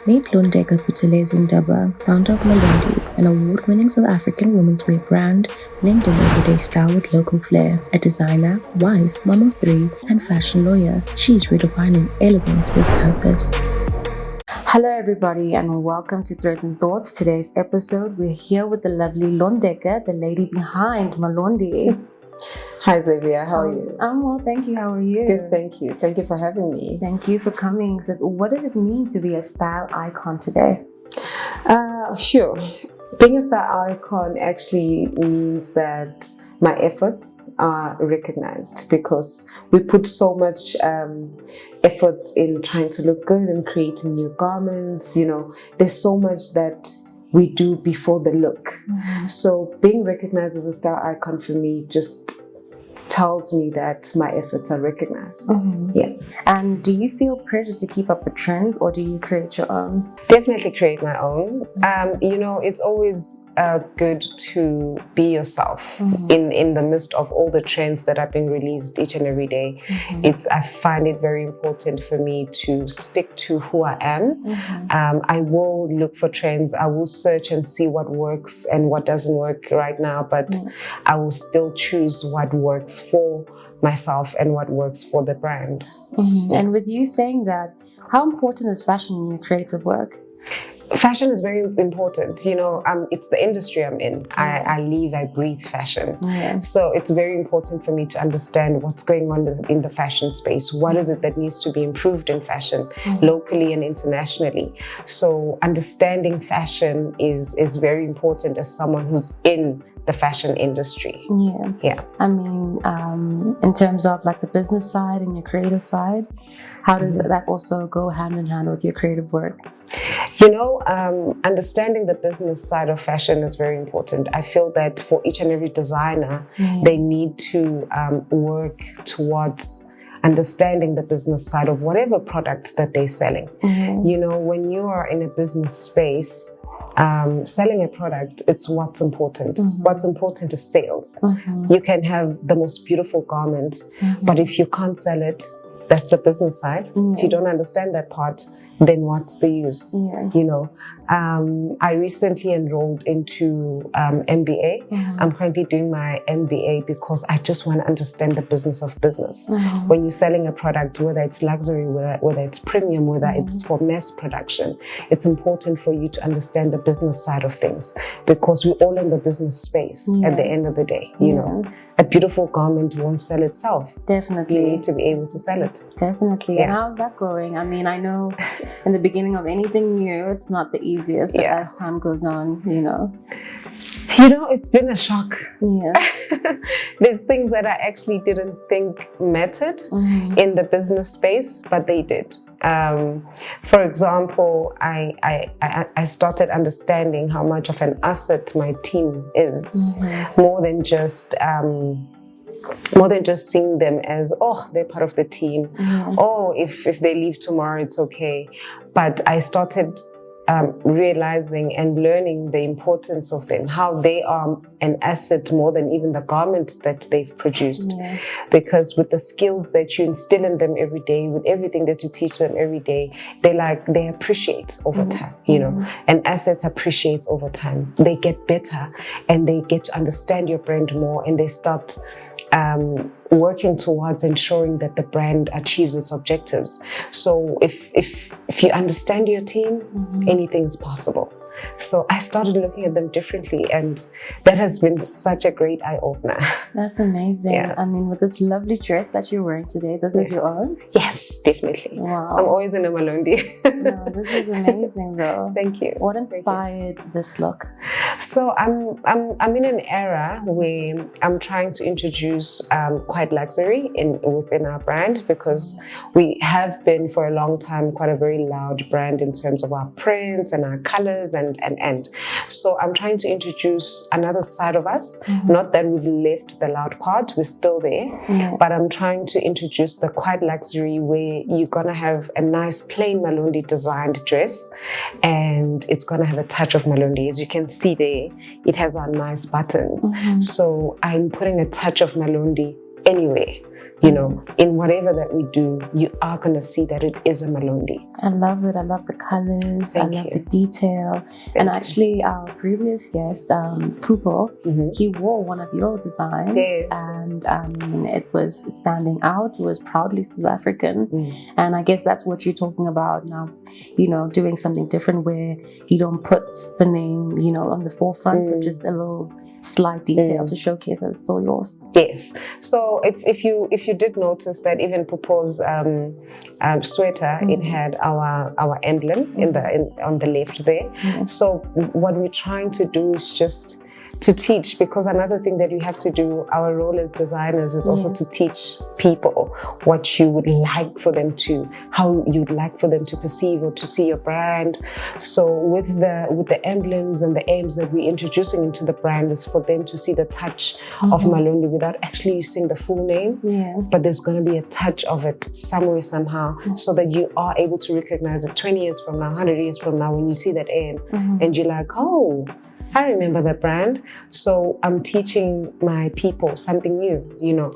Meet Londeka Buthelezi Ndaba, founder of Malondie, an award-winning South African women's wear brand, blending everyday style with local flair. A designer, wife, mom of three, and fashion lawyer, she's redefining elegance with purpose. Hello everybody and welcome to Threads and Thoughts. Today's episode, we're here with the lovely Londeka, the lady behind Malondie. Hi Xavier, how are you? I'm well, thank you. How are you? Good, thank you. Thank you for having me. Thank you for coming. So, what does it mean to be a style icon today? Sure. Being a style icon actually means that my efforts are recognized because we put so much efforts in trying to look good and creating new garments. There's so much that we do before the look. Mm-hmm. So being recognized as a style icon for me just tells me that my efforts are recognized. Mm-hmm. Yeah. And do you feel pressure to keep up with trends, or do you create your own? Definitely create my own. It's always good to be yourself. Mm-hmm. in the midst of all the trends that are being released each and every day. Mm-hmm. I find it very important for me to stick to who I am. Mm-hmm. I will look for trends. I will search and see what works and what doesn't work right now, but mm-hmm. I will still choose what works for myself and what works for the brand. Mm-hmm. And with you saying that, how important is fashion in your creative work? Fashion is very important. It's the industry I'm in. Yeah. I live, I breathe fashion. Yeah. So it's very important for me to understand what's going on in the fashion space. What is it that needs to be improved in fashion, locally and internationally? So understanding fashion is very important as someone who's in the fashion industry. Yeah. I mean, in terms of like the business side and your creative side, how does that also go hand in hand with your creative work? Understanding the business side of fashion is very important. I feel that for each and every designer, they need to work towards understanding the business side of whatever products that they're selling. Mm-hmm. When you are in a business space, selling a product, it's what's important. Mm-hmm. What's important is sales. Mm-hmm. You can have the most beautiful garment, but if you can't sell it, that's the business side. If you don't understand that part, then what's the use? I recently enrolled into MBA. Mm-hmm. I'm currently doing my MBA because I just want to understand the business of business. Mm-hmm. When you're selling a product, whether it's luxury, whether it's premium, whether it's for mass production, it's important for you to understand the business side of things because we're all in the business space at the end of the day. A beautiful garment won't sell itself. Definitely. You need to be able to sell it. Definitely. Yeah. And how's that going? I mean, I know in the beginning of anything new, it's not the easiest, but as time goes on, it's been a shock. Yeah. There's things that I actually didn't think mattered in the business space, but they did. For example, I started understanding how much of an asset my team is, more than just seeing them as, they're part of the team. If they leave tomorrow, it's okay. But I started realizing and learning the importance of them, how they are an asset more than even the garment that they've produced. Because with the skills that you instill in them every day, with everything that you teach them every day, they appreciate over time, and assets appreciates over time. They get better and they get to understand your brand more, and they start working towards ensuring that the brand achieves its objectives. So if you understand your team, anything is possible. So I started looking at them differently, and that has been such a great eye-opener. That's amazing. Yeah. I mean, with this lovely dress that you're wearing today, this is your own? Yes, definitely. Wow. I'm always in a Malondie. No, this is amazing though. Thank you. What inspired this look? So I'm in an era where I'm trying to introduce quite luxury within our brand, because we have been for a long time quite a very loud brand in terms of our prints and our colors and. So I'm trying to introduce another side of us. Not that we've left the loud part, we're still there, but I'm trying to introduce the quiet luxury where you're gonna have a nice plain Malondie designed dress, and it's gonna have a touch of Malondie. As you can see there, it has our nice buttons. So I'm putting a touch of Malondie anywhere. You know, in whatever that we do, you are going to see that it is a Malondie. I love it. I love the colors. Thank I love you. the detail. And actually, our previous guest, Pupo, he wore one of your designs. Yes. And I mean, it was standing out. It was proudly South African. And I guess that's what you're talking about now, you know, doing something different where you don't put the name, you know, on the forefront, but just a little slight detail to showcase that it's still yours. Yes. So if you did notice that even Pupo's sweater, it had our emblem on the left there. So what we're trying to do is just to teach, because another thing that you have to do, our role as designers is also to teach people what you would like for them to, how you'd like for them to perceive or to see your brand. So with the emblems and the aims that we're introducing into the brand is for them to see the touch of Malondie without actually using the full name. But there's going to be a touch of it somewhere, somehow, so that you are able to recognize it 20 years from now, 100 years from now, when you see that aim and you're like, oh, I remember that brand. So I'm teaching my people something new, you know.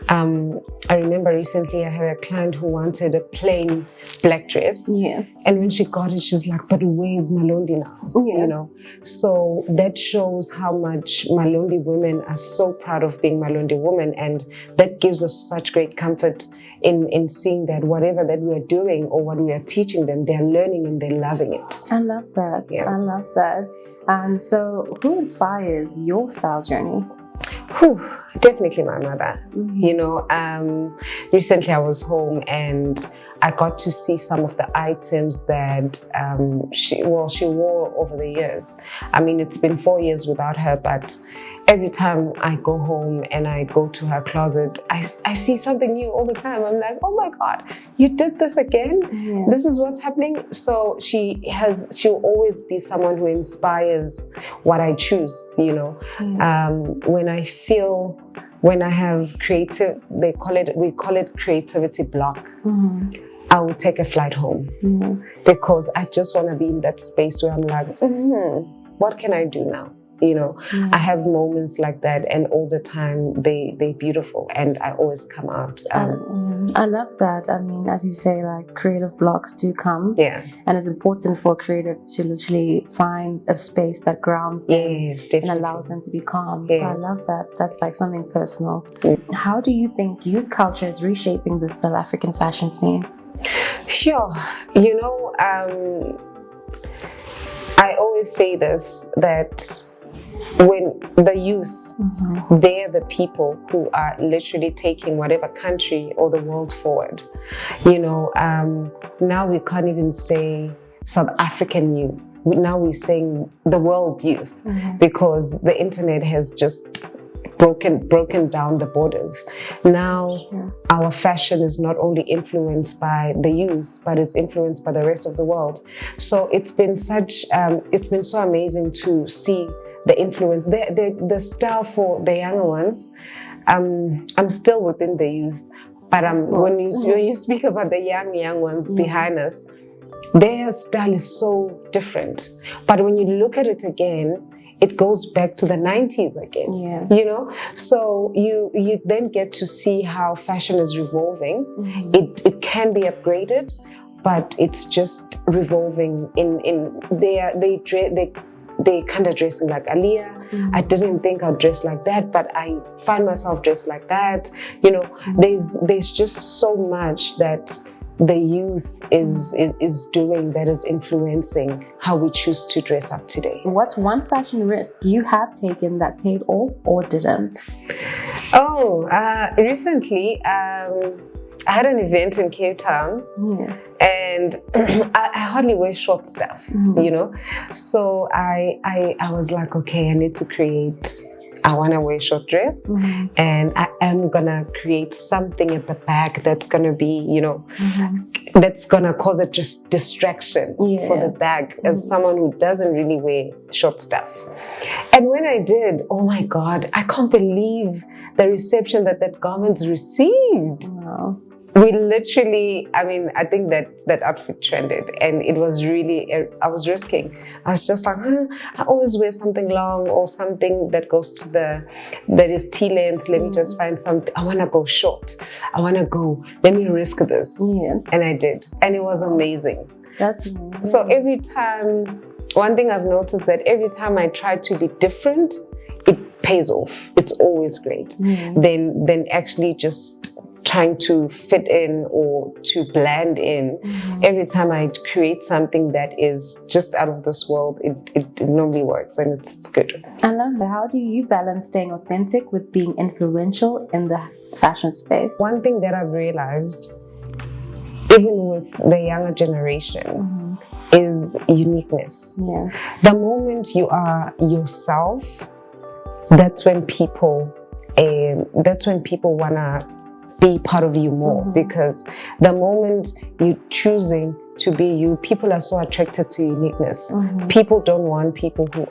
I remember recently I had a client who wanted a plain black dress. And when she got it, she's like, but where's Malondie now? You know. So that shows how much Malondie women are so proud of being Malondie women, and that gives us such great comfort in seeing that whatever that we are doing or what we are teaching them, they're learning and they're loving it. I love that. I love that. So who inspires your style journey? Definitely my mother. You know, recently I was home and I got to see some of the items that she wore over the years. I mean, it's been 4 years without her, but every time I go home and I go to her closet, I see something new all the time. I'm like, oh my God, you did this again? This is what's happening? So she'll always be someone who inspires what I choose, you know. When I have creative, we call it creativity block. I will take a flight home because I just want to be in that space where I'm like, what can I do now? You know, I have moments like that, and all the time they're beautiful, and I always come out. I love that. I mean, as you say, like creative blocks do come, and it's important for a creative to literally find a space that grounds them and allows them to be calm. So I love that. That's like something personal. How do you think youth culture is reshaping the South African fashion scene? Sure, you know, I always say this, that when the youth, they're the people who are literally taking whatever country or the world forward. You know, now we can't even say South African youth. Now we're saying the world youth, because the internet has just broken down the borders. Now our fashion is not only influenced by the youth, but it's influenced by the rest of the world. So it's been so amazing to see the influence, the style for the younger ones. I'm still within the youth, but when you speak about the young ones behind us, their style is so different. But when you look at it again, it goes back to the 90s again. You know, so you then get to see how fashion is revolving. It can be upgraded, but it's just revolving in they kind of dressing like Aliyah. I didn't think I'd dress like that, but I find myself dressed like that. You know, there's just so much that the youth is doing that is influencing how we choose to dress up today. What's one fashion risk you have taken that paid off or didn't? Recently, I had an event in Cape Town, and I hardly wear short stuff, you know. So I was like, okay, I want to wear a short dress, and I am gonna create something at the back that's gonna be, you know, that's gonna cause a just distraction for the bag, as someone who doesn't really wear short stuff. And when I did, oh my God, I can't believe the reception that garment received. We literally, I mean, I think that outfit trended, and it was really, I was risking. I was just like, I always wear something long or something that goes to that is T-length. Let me just find something. I want to go short. Let me risk this. Yeah. And I did. And it was amazing. That's amazing. So every time, one thing I've noticed that every time I try to be different, it pays off. It's always great. Then actually just trying to fit in or to blend in. Every time I create something that is just out of this world, it normally works, and it's good. I love that. How do you balance staying authentic with being influential in the fashion space? One thing that I've realized, even with the younger generation, is uniqueness. Yeah. The moment you are yourself, that's when people wanna be part of you more, because the moment you're choosing to be you, people are so attracted to uniqueness. People don't want people who,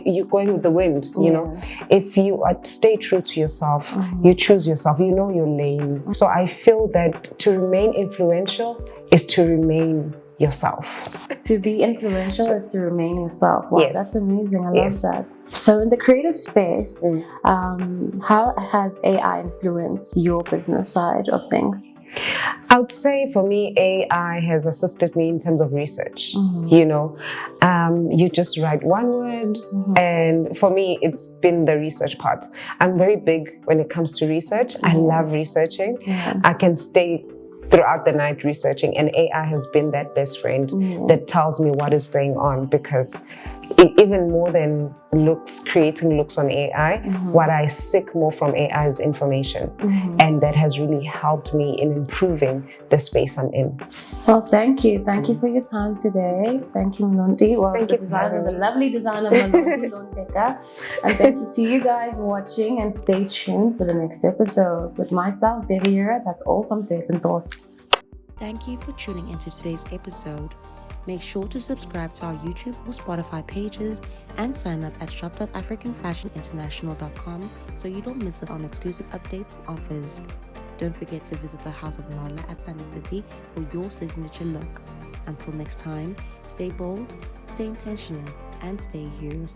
you're going with the wind, you know. If you stay true to yourself, you choose yourself, you know your lane. So I feel that to remain influential is to remain yourself. To be influential is to remain yourself. Wow, Yes. that's amazing. I love that. So in the creative space, how has AI influenced your business side of things? I would say for me, AI has assisted me in terms of research. You know, you just write one word, and for me, it's been the research part. I'm very big when it comes to research. I love researching. I can stay throughout the night researching, and AI has been that best friend that tells me what is going on, because even more than creating looks on AI, what I seek more from AI is information. And that has really helped me in improving the space I'm in. Well, thank you. Thank you for your time today. Thank you, Malondie. Well, Thank you, the lovely designer, Malondie Londeka. And thank you to you guys watching, and stay tuned for the next episode. With myself, Xavier, that's all from Threads and Thoughts. Thank you for tuning into today's episode. Make sure to subscribe to our YouTube or Spotify pages and sign up at shop.africanfashioninternational.com so you don't miss out on exclusive updates and offers. Don't forget to visit the House of Nala at Sunday City for your signature look. Until next time, stay bold, stay intentional, and stay you.